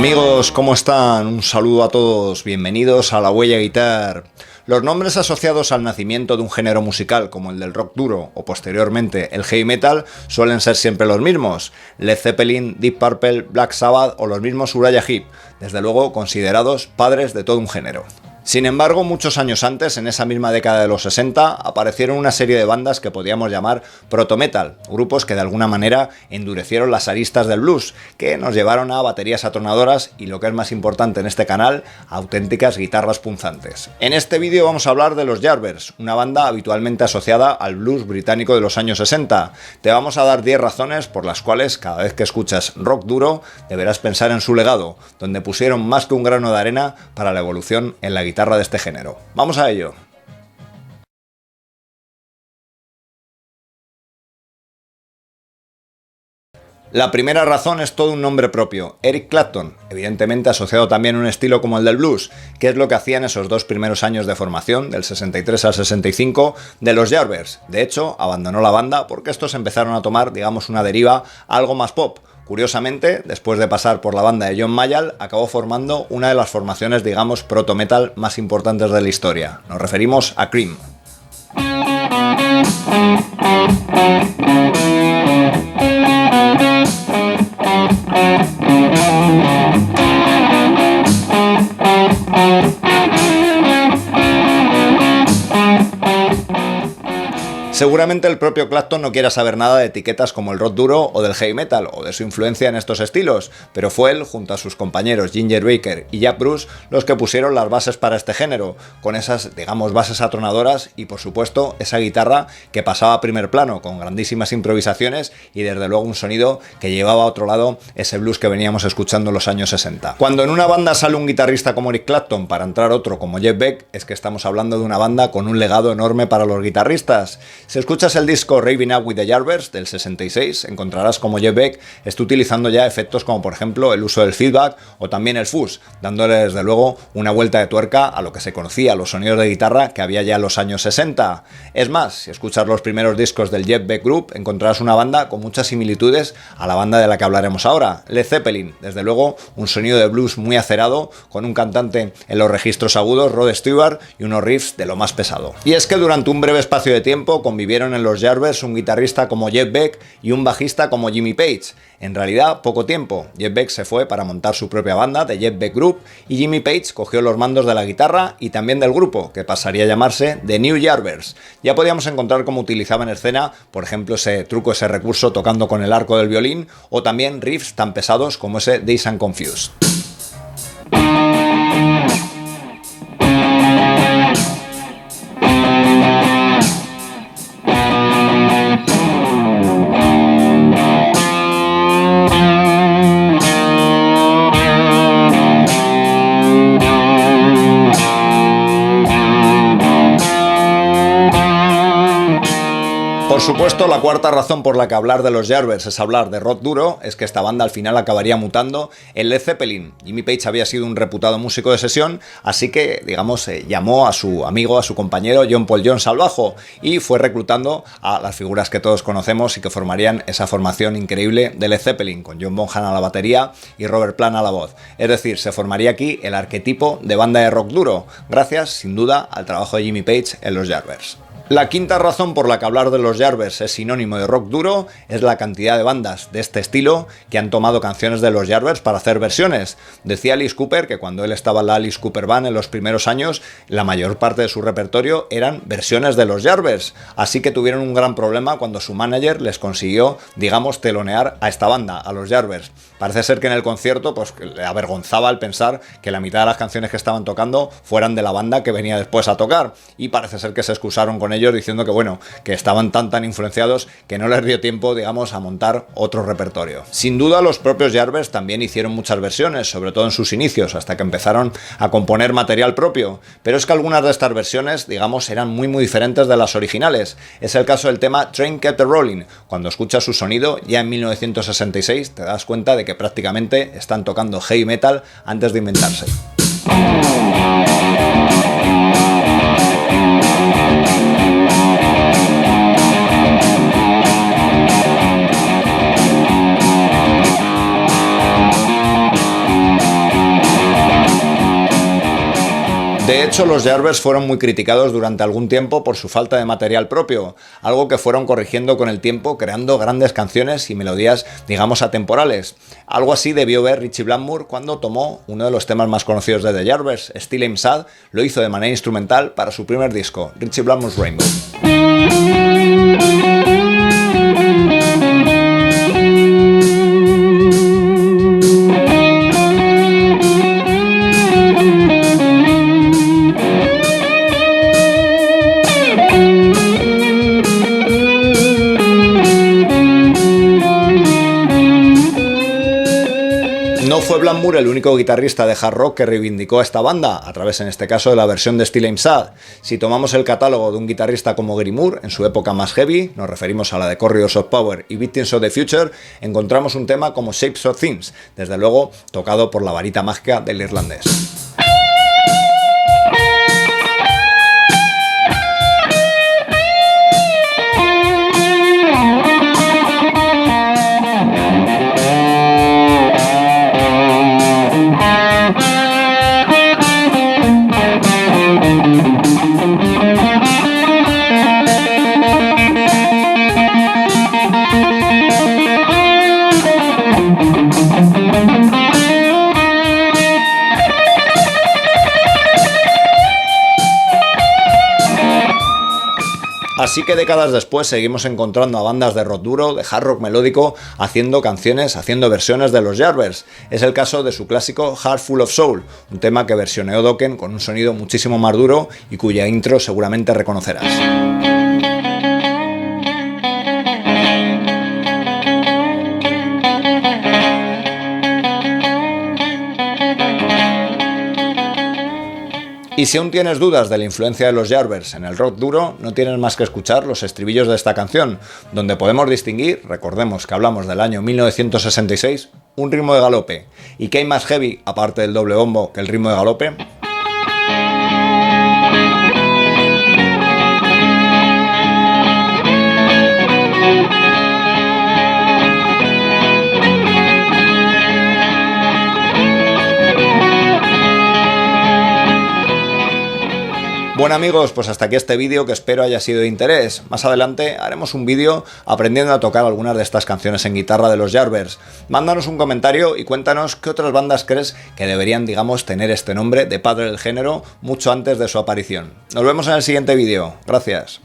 Amigos, ¿cómo están? Un saludo a todos, bienvenidos a La Huella Guitar. Los nombres asociados al nacimiento de un género musical como el del rock duro o posteriormente el heavy metal suelen ser siempre los mismos: Led Zeppelin, Deep Purple, Black Sabbath o los mismos Uriah Heep, desde luego considerados padres de todo un género. Sin embargo, muchos años antes, en esa misma década de los 60, aparecieron una serie de bandas que podríamos llamar proto-metal, grupos que de alguna manera endurecieron las aristas del blues, que nos llevaron a baterías atronadoras y, lo que es más importante en este canal, a auténticas guitarras punzantes. En este vídeo vamos a hablar de los Yardbirds, una banda habitualmente asociada al blues británico de los años 60. Te vamos a dar 10 razones por las cuales cada vez que escuchas rock duro deberás pensar en su legado, donde pusieron más que un grano de arena para la evolución en la guitarra de este género. Vamos a ello. La primera razón es todo un nombre propio, Eric Clapton, evidentemente asociado también a un estilo como el del blues, que es lo que hacían esos dos primeros años de formación, del 63 al 65, de los Yardbirds. De hecho, abandonó la banda porque estos empezaron a tomar, digamos, una deriva algo más pop. Curiosamente, después de pasar por la banda de John Mayall, acabó formando una de las formaciones, digamos, proto-metal más importantes de la historia. Nos referimos a Cream. Seguramente el propio Clapton no quiera saber nada de etiquetas como el rock duro o del heavy metal o de su influencia en estos estilos, pero fue él, junto a sus compañeros Ginger Baker y Jack Bruce, los que pusieron las bases para este género, con esas, digamos, bases atronadoras y, por supuesto, esa guitarra que pasaba a primer plano, con grandísimas improvisaciones y, desde luego, un sonido que llevaba a otro lado ese blues que veníamos escuchando en los años 60. Cuando en una banda sale un guitarrista como Eric Clapton para entrar otro como Jeff Beck, es que estamos hablando de una banda con un legado enorme para los guitarristas. Si escuchas el disco Raving Up with the Yardbirds del 66, encontrarás como Jeff Beck está utilizando ya efectos como, por ejemplo, el uso del feedback o también el fuzz, dándole desde luego una vuelta de tuerca a lo que se conocía, a los sonidos de guitarra que había ya en los años 60. Es más, si escuchas los primeros discos del Jeff Beck Group, encontrarás una banda con muchas similitudes a la banda de la que hablaremos ahora, Led Zeppelin. Desde luego, un sonido de blues muy acerado, con un cantante en los registros agudos, Rod Stewart, y unos riffs de lo más pesado. Y es que durante un breve espacio de tiempo convivieron en los Yardbirds un guitarrista como Jeff Beck y un bajista como Jimmy Page. En realidad, poco tiempo. Jeff Beck se fue para montar su propia banda, The Jeff Beck Group, y Jimmy Page cogió los mandos de la guitarra y también del grupo, que pasaría a llamarse The New Yardbirds. Ya podíamos encontrar cómo utilizaba en escena, por ejemplo, ese truco, ese recurso tocando con el arco del violín, o también riffs tan pesados como ese Dazed and Confused. Por supuesto, la cuarta razón por la que hablar de los Yardbirds es hablar de rock duro es que esta banda al final acabaría mutando en Led Zeppelin. Jimmy Page había sido un reputado músico de sesión, así que, digamos, llamó a su amigo, a su compañero John Paul Jones al bajo y fue reclutando a las figuras que todos conocemos y que formarían esa formación increíble de Led Zeppelin, con John Bonham a la batería y Robert Plant a la voz. Es decir, se formaría aquí el arquetipo de banda de rock duro, gracias, sin duda, al trabajo de Jimmy Page en los Yardbirds. La quinta razón por la que hablar de los Yardbirds es sinónimo de rock duro es la cantidad de bandas de este estilo que han tomado canciones de los Yardbirds para hacer versiones. Decía Alice Cooper que cuando él estaba en la Alice Cooper Band en los primeros años, la mayor parte de su repertorio eran versiones de los Yardbirds, así que tuvieron un gran problema cuando su manager les consiguió, digamos, telonear a esta banda, a los Yardbirds. Parece ser que en el concierto pues le avergonzaba al pensar que la mitad de las canciones que estaban tocando fueran de la banda que venía después a tocar, y parece ser que se excusaron con ellos diciendo que bueno, que estaban tan influenciados que no les dio tiempo, digamos, a montar otro repertorio. Sin duda, los propios Yardbirds también hicieron muchas versiones, sobre todo en sus inicios, hasta que empezaron a componer material propio, pero es que algunas de estas versiones, digamos, eran muy diferentes de las originales. Es el caso del tema Train Kept a Rolling. Cuando escuchas su sonido, ya en 1966 te das cuenta de que prácticamente están tocando heavy metal antes de inventarse. hecho, los Yardbirds fueron muy criticados durante algún tiempo por su falta de material propio, algo que fueron corrigiendo con el tiempo, creando grandes canciones y melodías, digamos, atemporales. Algo así debió ver Ritchie Blackmore cuando tomó uno de los temas más conocidos de The Yardbirds, Still I'm Sad, lo hizo de manera instrumental para su primer disco, Ritchie Blackmore's Rainbow. No fue Blackmore el único guitarrista de hard rock que reivindicó a esta banda, a través en este caso de la versión de Still I'm Sad. Si tomamos el catálogo de un guitarrista como Gary Moore, en su época más heavy, nos referimos a la de Corridors of Power y Victims of the Future, encontramos un tema como Shapes of Things, desde luego tocado por la varita mágica del irlandés. Así que décadas después seguimos encontrando a bandas de rock duro, de hard rock melódico, haciendo canciones, haciendo versiones de los Yardbirds. Es el caso de su clásico Heart Full of Soul, un tema que versioneó Dokken con un sonido muchísimo más duro y cuya intro seguramente reconocerás. Y si aún tienes dudas de la influencia de los Yardbirds en el rock duro, no tienes más que escuchar los estribillos de esta canción, donde podemos distinguir, recordemos que hablamos del año 1966, un ritmo de galope. ¿Y qué hay más heavy, aparte del doble bombo, que el ritmo de galope? Bueno amigos, pues hasta aquí este vídeo que espero haya sido de interés. Más adelante haremos un vídeo aprendiendo a tocar algunas de estas canciones en guitarra de los Yardbirds. Mándanos un comentario y cuéntanos qué otras bandas crees que deberían, digamos, tener este nombre de padre del género mucho antes de su aparición. Nos vemos en el siguiente vídeo. Gracias.